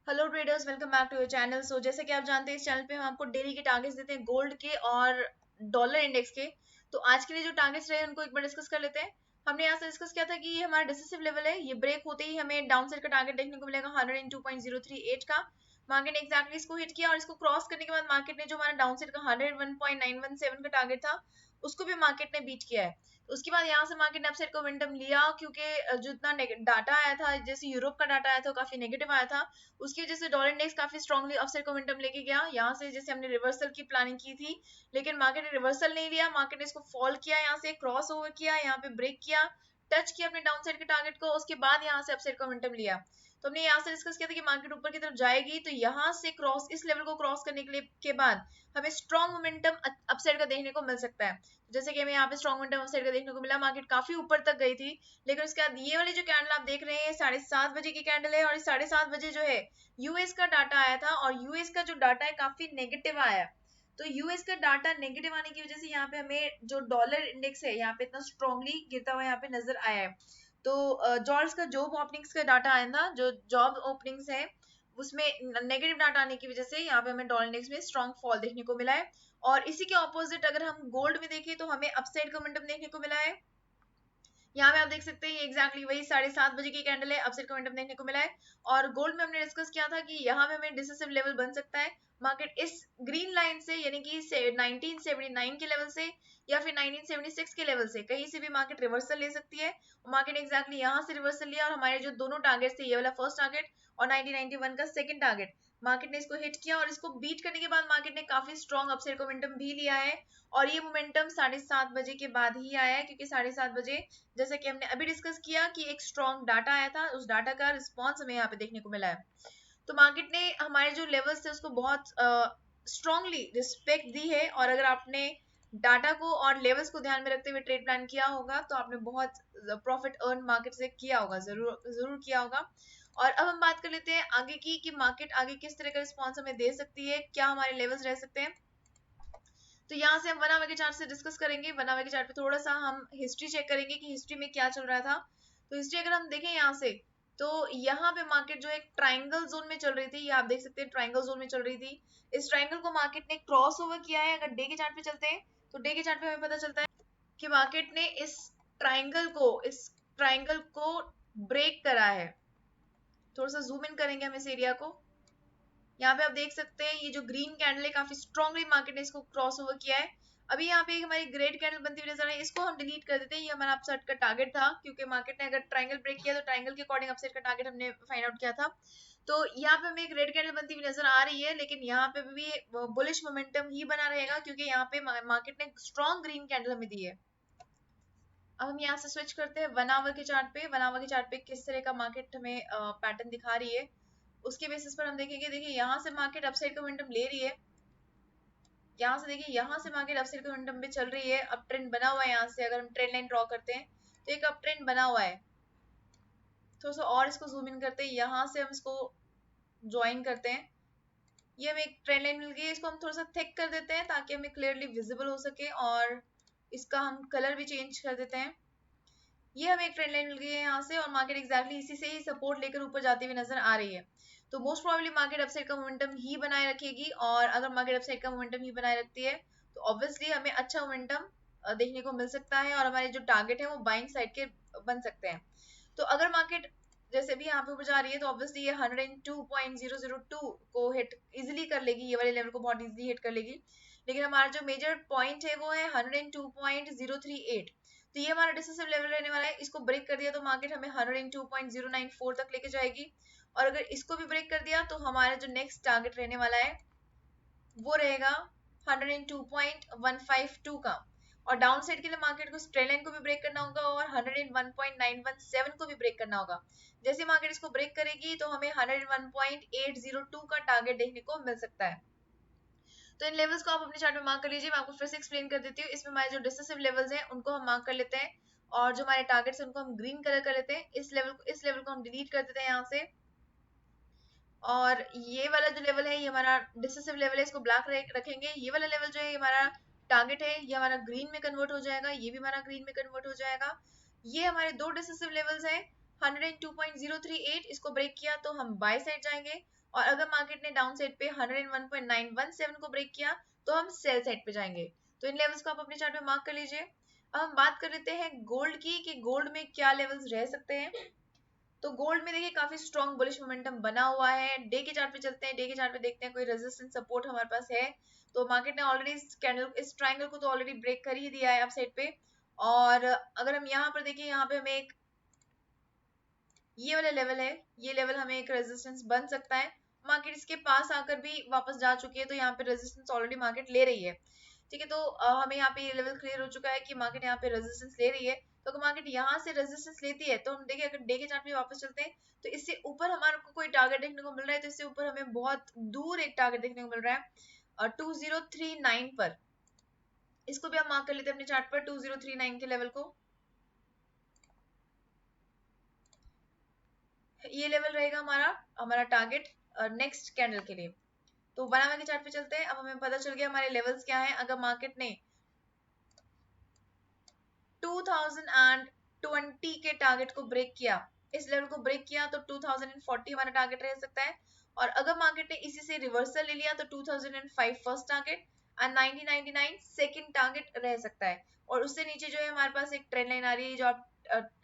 Hello traders, welcome back to your channel. जैसे कि आप जानते हैं, इस चैनल पे हम आपको डेली के टारगेट्स देते हैं गोल्ड के और डॉलर इंडेक्स के। तो आज के लिए जो टारगेट्स रहे उनको एक बार डिस्कस कर लेते हैं। हमने यहाँ से डिस्कस किया था कि ये हमारा डिसिसिव लेवल है, ये ब्रेक होते ही हमें डाउन साइड का टारगेट देखने को मिलेगा 102.038 का। मार्केट ने एक्जैक्टली इसको हिट किया और इसको क्रॉस करने के बाद मार्केट ने जो हमारा डाउन साइड का 101.917 का टारगेट था उसको भी मार्केट ने बीट किया है। उसके बाद यहाँ से मार्केट ने अपसाइड को मोमेंटम लिया, क्योंकि जो इतना डाटा आया था, जैसे यूरोप का डाटा आया था, काफी नेगेटिव आया था। उसकी वजह से डॉलर इंडेक्स काफी स्ट्रांगली अपसाइड मोमेंटम लेके गया। यहाँ से जैसे हमने रिवर्सल की प्लानिंग की थी, लेकिन मार्केट ने रिवर्सल नहीं लिया, मार्केट ने इसको फॉल किया, यहाँ से क्रॉस ओवर किया, यहाँ पे ब्रेक किया, टच किया अपने डाउन साइड के टारगेट को, उसके बाद यहाँ से अपसाइड मोमेंटम लिया। तो हमने यहाँ से डिस्कस किया था कि मार्केट ऊपर की तरफ जाएगी, तो यहाँ से क्रॉस इस लेवल को क्रॉस करने के बाद हमें स्ट्रॉन्ग मोमेंटम अपसाइड का देखने को मिल सकता है। जैसे कि हमें यहाँ पे स्ट्रॉन्ग मोमेंटम अपसाइड का देखने को मिला, मार्केट काफी ऊपर तक गई थी, लेकिन उसके बाद ये वाली जो कैंडल आप देख रहे हैं 7:30 बजे की कैंडल है, और 7:30 बजे जो है यूएस का डाटा आया था, और यूएस का जो डाटा है काफी नेगेटिव आया। तो यूएस का डाटा नेगेटिव आने की वजह से यहाँ पे हमें जो डॉलर इंडेक्स है यहाँ पे इतना स्ट्रांगली गिरता हुआ यहाँ पे नजर आया है। तो जॉब्स का जॉब ओपनिंग्स का डाटा आया था, जो जॉब ओपनिंग्स है उसमें नेगेटिव डाटा आने की वजह से यहाँ पे हमें डॉलर इंडेक्स में स्ट्रॉन्ग फॉल देखने को मिला है। और इसी के ऑपोजिट अगर हम गोल्ड में देखें तो हमें अपसाइड का मोमेंटम देखने को मिला है। यहाँ पे आप देख सकते हैं एग्जैक्टली वही 7:30 बजे की कैंडल है, अपसाइड का मोमेंटम देखने को मिला है। और गोल्ड में हमने डिस्कस किया था कि यहाँ पे हमें डिसिसिव लेवल बन सकता है। मार्केट इस ग्रीन लाइन से, यानी कि 1979 के लेवल से या फिर 1976 के लेवल से कहीं से भी मार्केट रिवर्सल ले सकती है। मार्केट एक्जैक्टली यहाँ से रिवर्सल लिया, और हमारे जो दोनों टारगेट थे, ये वाला फर्स्ट टारगेट और 1991 का सेकंड टारगेट, मार्केट ने इसको हिट किया, और इसको बीट करने के बाद मार्केट ने काफी स्ट्रॉन्ग अपसाइड का मोमेंटम भी लिया है। और ये मोमेंटम 7:30 बजे के बाद ही आया है, क्योंकि 7:30 बजे जैसे कि हमने अभी डिस्कस किया कि एक स्ट्रॉन्ग डाटा आया था, उस डाटा का रिस्पॉन्स हमें यहाँ पे देखने को मिला है। तो मार्केट ने हमारे जो लेवल्स थे उसको बहुत स्ट्रांगली रिस्पेक्ट दी है, और अगर आपने डाटा को और लेवल्स को ध्यान में रखते हुए ट्रेड प्लान किया होगा तो आपने बहुत प्रॉफिट अर्न मार्केट से किया होगा, जरूर जरूर किया होगा। और अब हम बात कर लेते हैं आगे की कि मार्केट आगे किस तरह का रिस्पॉन्स हमें दे सकती है, क्या हमारे लेवल्स रह सकते हैं। तो यहाँ से हम 1 आवर के चार्ट से डिस्कस करेंगे। 1 आवर के चार्ट पे थोड़ा सा हम हिस्ट्री चेक करेंगे कि हिस्ट्री में क्या चल रहा था। तो हिस्ट्री अगर हम देखें यहाँ से, तो यहाँ पे मार्केट जो एक ट्राइंगल जोन में चल रही थी, ये आप देख सकते हैं ट्राइंगल जोन में चल रही थी। इस ट्राइंगल को मार्केट ने क्रॉस ओवर किया है। अगर डे के चार्ट पे चलते हैं तो डे के चार्ट पे हमें पता चलता है कि मार्केट ने इस ट्राइंगल को ब्रेक करा है। थोड़ा सा जूम इन करेंगे हम इस एरिया को। यहाँ पे आप देख सकते हैं ये जो ग्रीन कैंडल है, काफी स्ट्रांगली मार्केट ने इसको क्रॉस ओवर किया है। अभी यहाँ पे हमारी ग्रेट कैंडल बनती हुई नजर आई, इसको हम डिलीट कर देते हैं, ये हमारा अपसाइड का टारगेट था, क्योंकि मार्केट ने अगर ट्रायंगल ब्रेक किया तो ट्रायंगल के अकॉर्डिंग अपसाइड का टारगेट हमने फाइंड आउट किया था। तो यहाँ पे हमें एक रेड कैंडल बनती हुई नजर आ रही है, लेकिन यहाँ पे भी बुलिश मोमेंटम ही बना रहेगा, क्योंकि यहाँ पे मार्केट ने स्ट्रॉन्ग ग्रीन कैंडल हमें दी है। अब हम यहाँ से स्विच करते हैं 1 आवर के चार्ट पे। 1 आवर के चार्ट पे किस तरह का मार्केट हमें पैटर्न दिखा रही है, उसके बेसिस पर हम देखेंगे। देखिए यहाँ से मार्केट अपसाइड का मोमेंटम ले रही है, यहाँ से देखिए यहाँ से मार्केट अपसाइड के मोमेंटम पे चल रही है, अप ट्रेंड बना हुआ है। यहाँ से अगर हम ट्रेंड लाइन ड्रॉ करते हैं तो एक अप ट्रेंड बना हुआ है। थोड़ा सा और इसको जूम इन करते हैं, यहाँ से हम इसको ज्वाइन करते हैं। ये हमें एक ट्रेंड लाइन मिल गई है, इसको हम थोड़ा सा थिक कर देते हैं ताकि हमें क्लियरली विजिबल हो सके, और इसका हम कलर भी चेंज कर देते हैं। ये हमें एक ट्रेंड लाइन मिल गई है यहाँ से, और मार्केट एक्जैक्टली इसी से ही सपोर्ट लेकर ऊपर जाती हुई नजर आ रही है। तो मोस्ट प्रोबेबली मार्केट अपसाइड का मोमेंटम ही बनाए रखेगी, और अगर मार्केट अपसाइड का मोमेंटम ही बनाए रखती है तो ऑब्वियसली हमें अच्छा मोमेंटम देखने को मिल सकता है, और हमारे जो टारगेट है वो बाइंग साइड के बन सकते हैं। तो अगर मार्केट जैसे भी यहाँ पे ऊपर जा रही है तो ऑब्वियसली ये 102.002 को हिट इजिली कर लेगी, ये वाले लेवल को बहुत इजिली हिट कर लेगी। लेकिन हमारा जो मेजर पॉइंट है वो है 102.038। तो ये हमारा डिसिसिव लेवल रहने वाला है। इसको ब्रेक कर दिया तो मार्केट हमें 102.094 तक लेके जाएगी, और अगर इसको भी ब्रेक कर दिया तो हमारा जो नेक्स्ट टारगेट रहने वाला है वो रहेगा 102.152 का। और डाउन साइड के लिए मार्केट को ट्रेंड लाइन को भी ब्रेक करना होगा, और 101.917 को भी ब्रेक करना होगा। जैसे मार्केट इसको ब्रेक करेगी तो हमें 101.802 का टारगेट देखने को मिल सकता है। तो इन लेवल्स को आप अपने चार्ट में मार्क कर लीजिए। मैं आपको फिर से एक्सप्लेन कर देती हूँ। इसमें हमारे जो डिसेसिव लेवल्स हैं उनको हम मार्क कर लेते हैं, और जो हमारे टारगेट्स हैं उनको हम ग्रीन कलर कर लेते हैं। इस लेवल को हम डिलीट कर देते हैं यहाँ से। और ये वाला जो लेवल है ये हमारा डिसेसिव लेवल है, इसको ब्लैक रखेंगे। ये वाला लेवल जो है ये हमारा टारगेट है, ये हमारा ग्रीन में कन्वर्ट हो जाएगा, ये भी हमारा ग्रीन में कन्वर्ट हो जाएगा। ये हमारे दो डिसेसिव लेवल्स हैं। 102.038 इसको ब्रेक किया तो हम बाय साइड जाएंगे, और अगर मार्केट ने डाउन साइड पे 101.917 को ब्रेक किया तो हम सेल साइड पे जाएंगे। तो इन लेवल्स को आप अपने चार्ट में मार्क कर लीजिए। अब हम बात कर लेते हैं गोल्ड की कि गोल्ड में क्या लेवल्स रह सकते हैं। तो गोल्ड में देखिए काफी स्ट्रॉन्ग बुलिश मोमेंटम बना हुआ है। डे के चार्ट पे चलते हैं, डे के चार्ट पे देखते हैं कोई रेजिस्टेंस सपोर्ट हमारे पास है। तो मार्केट ने ऑलरेडी इस कैंडल, इस ट्रायंगल को तो ऑलरेडी ब्रेक कर ही दिया है अप साइड पे। और अगर हम यहाँ पर देखें, यहाँ पे हमें एक ये वाला लेवल है, ये लेवल हमें एक रेजिस्टेंस बन सकता है। मार्केट इसके पास आकर भी वापस जा चुकी है, तो यहाँ पे रेजिस्टेंस ऑलरेडी मार्केट ले रही है। ठीक है, तो हमें यहाँ पे ये लेवल क्लियर हो चुका है कि मार्केट यहाँ पे रेजिस्टेंस ले रही है। तो अगर मार्केट यहाँ से रेजिस्टेंस लेती है तो हम देखिए, अगर डे के चार्ट में वापस चलते हैं तो इससे ऊपर हमारे को कोई टारगेट देखने को मिल रहा है। तो इससे ऊपर हमें बहुत दूर एक टारगेट देखने को मिल रहा है 2039 पर। इसको भी हम मार्क कर लेते हैं अपने चार्ट पर, 2039 के लेवल को। ये लेवल रहेगा हमारा हमारा टारगेट नेक्स्ट कैंडल के लिए। तो 1 आवर के चार्ट पे चलते हैं। अब हमें पता चल गया हमारे लेवल्स क्या हैं। अगर मार्केट ने 2020 के टारगेट को ब्रेक किया, इस लेवल को ब्रेक किया, तो 2040 हमारा टारगेट रह सकता है। और अगर मार्केट ने इसी से रिवर्सल ले लिया तो 2005 फर्स्ट टारगेट और 1999 सेकंड टारगेट रह सकता है। और उससे नीचे जो है हमारे पास एक ट्रेंड लाइन आ रही है, जो आप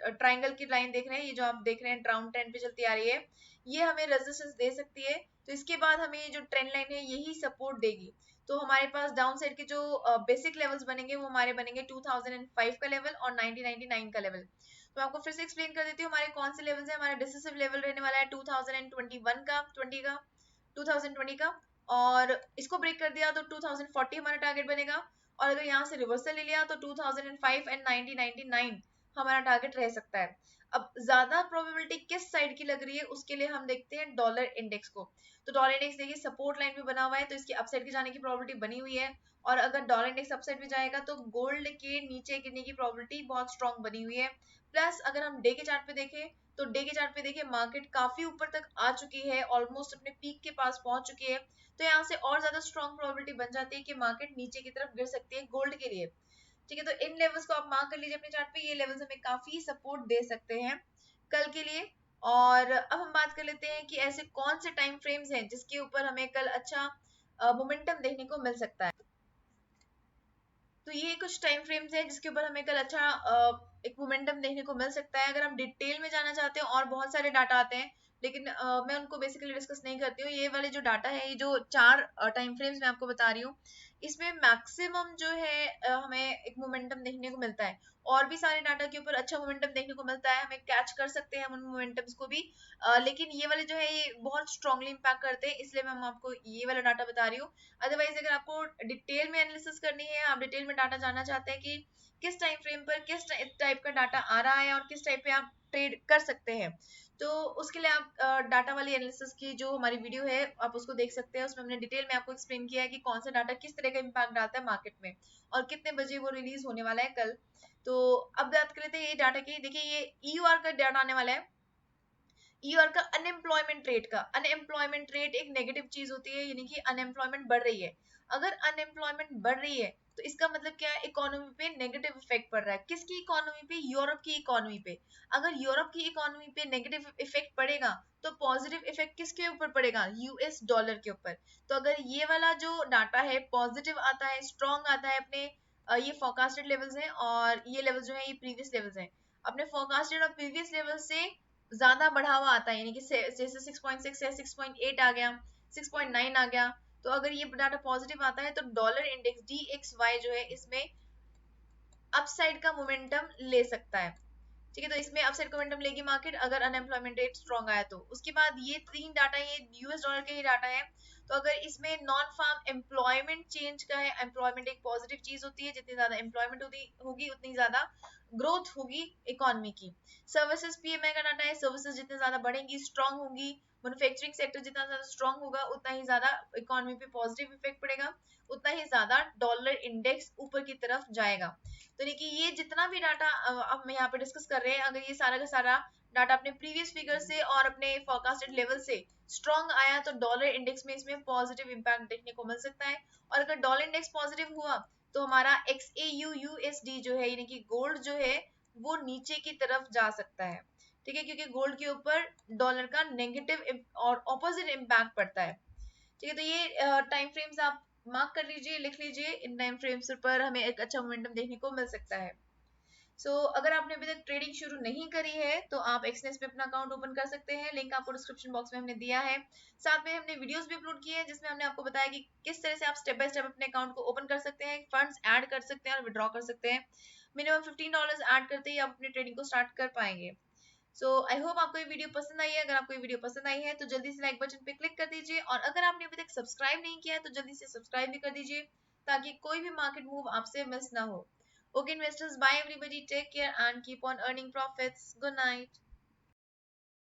ट्राइंगल की लाइन देख रहे हैं, ये जो आप देख रहे हैं डाउन ट्रेंड पे चलती आ रही है, ये हमें रेजिस्टेंस दे सकती है। तो इसके बाद हमें ये जो ट्रेंड लाइन है यही सपोर्ट देगी। तो हमारे पास डाउन साइड के जो बेसिक लेवल्स बनेंगे वो हमारे बनेंगे 2005 का लेवल और 1999 का लेवल। तो आपको फिर से एक्सप्लेन कर देती हूँ हमारे कौन से लेवल्स हैं। हमारा डिसिसिव लेवल रहने वाला है 2021 का 2020 का, और इसको ब्रेक कर दिया तो 2040 हमारा टारगेट बनेगा। और अगर यहाँ से रिवर्सल ले लिया तो 2005 एंड 1999 हमारा टारगेट रह सकता है। अब ज्यादा प्रोबेबिलिटी किस साइड की लग रही है उसके लिए हम देखते हैं डॉलर इंडेक्स को। तो डॉलर इंडेक्स देखिए सपोर्ट लाइन पे बना हुआ है, तो इसकी अपसाइड के जाने की प्रोबेबिलिटी बनी हुई है। और अगर डॉलर इंडेक्स अपसाइड में जाएगा तो गोल्ड के नीचे गिरने की प्रोबेबिलिटी बहुत स्ट्रांग बनी हुई है। प्लस अगर हम डे के चार्ट पे देखें तो डे के चार्ट पे देखिए मार्केट काफी ऊपर तक आ चुकी है, ऑलमोस्ट अपने पीक के पास पहुंच चुकी है। तो यहाँ से और ज्यादा स्ट्रांग प्रोबेबिलिटी बन जाती है कि मार्केट नीचे की तरफ गिर सकती है गोल्ड के लिए। ठीक है, तो इन लेवल्स को आप मार्क कर लीजिए अपने चार्ट पे। ये लेवल्स हमें काफी सपोर्ट दे सकते हैं कल के लिए। और अब हम बात कर लेते हैं कि ऐसे कौन से टाइम फ्रेम्स हैं जिसके ऊपर हमें कल अच्छा मोमेंटम देखने को मिल सकता है। तो ये कुछ टाइम फ्रेम्स हैं जिसके ऊपर हमें कल अच्छा एक मोमेंटम देखने को मिल सकता है। अगर हम डिटेल में जाना चाहते हैं और बहुत सारे डाटा आते हैं, लेकिन मैं उनको बेसिकली डिस्कस नहीं करती हूँ। ये वाले जो डाटा है, ये जो 4 टाइम फ्रेम्स मैं आपको बता रही हूँ, इसमें मैक्सिमम जो है हमें एक मोमेंटम देखने को मिलता है। और भी सारे डाटा के ऊपर अच्छा मोमेंटम देखने को मिलता है, हमें कैच कर सकते हैं हम उन मोमेंटम्स को भी। लेकिन ये वाले जो है ये बहुत स्ट्रांगली इम्पैक्ट करते हैं, इसलिए मैं आपको ये वाला डाटा बता रही हूँ। अदरवाइज अगर आपको डिटेल में एनालिसिस करनी है, आप डिटेल में डाटा जानना चाहते हैं कि किस टाइम फ्रेम पर किस टाइप का डाटा आ रहा है और किस टाइप पे आप ट्रेड कर सकते हैं, तो उसके लिए आप डाटा वाली एनालिसिस की जो हमारी वीडियो है आप उसको देख सकते हैं। उसमें हमने डिटेल में आपको एक्सप्लेन किया है कि कौन सा डाटा किस तरह का इम्पैक्ट डालता है मार्केट में और कितने बजे वो रिलीज होने वाला है कल। तो अब बात कर लेते हैं ये डाटा की। देखिए ये ईयूआर का डाटा आने वाला है, ईयर का अनएम्प्लॉयमेंट रेट का। अनएम्प्लॉयमेंट रेट एक नेगेटिव चीज होती है, यानी कि अनएम्प्लॉयमेंट बढ़ रही है। अगर अनएम्प्लॉयमेंट बढ़ रही है तो इसका मतलब क्या है, इकोनॉमी पे नेगेटिव इफेक्ट पड़ रहा है। किसकी इकोनॉमी पे? यूरोप की इकोनॉमी पे। अगर यूरोप की इकोनॉमी पे नेगेटिव इफेक्ट पड़ेगा तो पॉजिटिव इफेक्ट किसके ऊपर पड़ेगा? यूएस डॉलर के ऊपर। तो अगर ये वाला जो डाटा है पॉजिटिव आता है, स्ट्रॉन्ग आता है, अपने ये फोरकास्टेड लेवल्स हैं और ये लेवल जो है ये प्रीवियस लेवल्स हैं, अपने फोरकास्टेड और प्रीवियस लेवल से ज्यादा बढ़ावा आता है, यानी कि जैसे 6.6 है 6.8 आ गया, 6.9 आ गया, तो अगर ये डाटा पॉजिटिव आता है तो डॉलर इंडेक्स DXY जो है इसमें अपसाइड का मोमेंटम ले सकता है। ठीक है, तो इसमें अपसाइड का मोमेंटम लेगी मार्केट अगर अनएम्प्लॉयमेंट रेट स्ट्रॉन्ग आया तो। उसके बाद ये 3 डाटा, ये यूएस डॉलर के ही डाटा है। तो अगर इसमें नॉन फार्म एम्प्लॉयमेंट चेंज का है, एम्प्लॉयमेंट एक पॉजिटिव चीज होती है, जितनी ज्यादा एम्प्लॉयमेंट होगी उतनी ज्यादा ग्रोथ होगी इकोनॉमी की। सर्विसेज पीएमआई का डाटा है, सर्विसेज जितनी ज्यादा बढ़ेंगी, स्ट्रॉन्ग होंगी, मैन्युफैक्चरिंग सेक्टर जितना ज्यादा स्ट्रॉन्ग होगा उतना ही ज्यादा इकोनॉमी पे पॉजिटिव इफेक्ट पड़ेगा, उतना ही ज्यादा डॉलर इंडेक्स ऊपर की तरफ जाएगा। तो देखिए ये जितना भी डाटा हम यहाँ पे डिस्कस कर रहे हैं, अगर ये सारा का सारा डाटा अपने प्रीवियस फिगर से और अपने फोरकास्टेड लेवल से स्ट्रॉन्ग आया तो डॉलर इंडेक्स में इसमें पॉजिटिव इंपैक्ट देखने को मिल सकता है। और अगर डॉलर इंडेक्स पॉजिटिव हुआ तो हमारा XAU USD जो है, यानी कि गोल्ड जो है वो नीचे की तरफ जा सकता है। ठीक है, क्योंकि गोल्ड के ऊपर डॉलर का नेगेटिव और ऑपोजिट इम्पैक्ट पड़ता है। ठीक है, तो ये टाइम फ्रेम्स आप मार्क कर लीजिए, लिख लीजिए, इन टाइम फ्रेम्स पर हमें एक अच्छा मोमेंटम देखने को मिल सकता है। अगर आपने अभी तक ट्रेडिंग शुरू नहीं करी है तो आप एक्सनेस पे अपना अकाउंट ओपन कर सकते हैं, लिंक आपको डिस्क्रिप्शन बॉक्स में हमने दिया है। साथ में हमने वीडियोस भी अपलोड किए हैं जिसमें हमने आपको बताया कि किस तरह से आप स्टेप बाय स्टेप अपने अकाउंट को ओपन कर सकते हैं, फंड्स ऐड कर सकते हैं और विड्रॉ कर सकते हैं। मिनिमम $15 ऐड करते ही आप अपने ट्रेडिंग को स्टार्ट कर पाएंगे। आई होप आपको ये वीडियो पसंद आई है। अगर आपको ये वीडियो पसंद आई है तो जल्दी से लाइक बटन पे क्लिक कर दीजिए, और अगर आपने अभी तक सब्सक्राइब नहीं किया है तो जल्दी से सब्सक्राइब भी कर दीजिए ताकि कोई भी मार्केट मूव आपसे मिस ना हो। Okay, investors, bye everybody. Take care and keep on earning profits. Good night.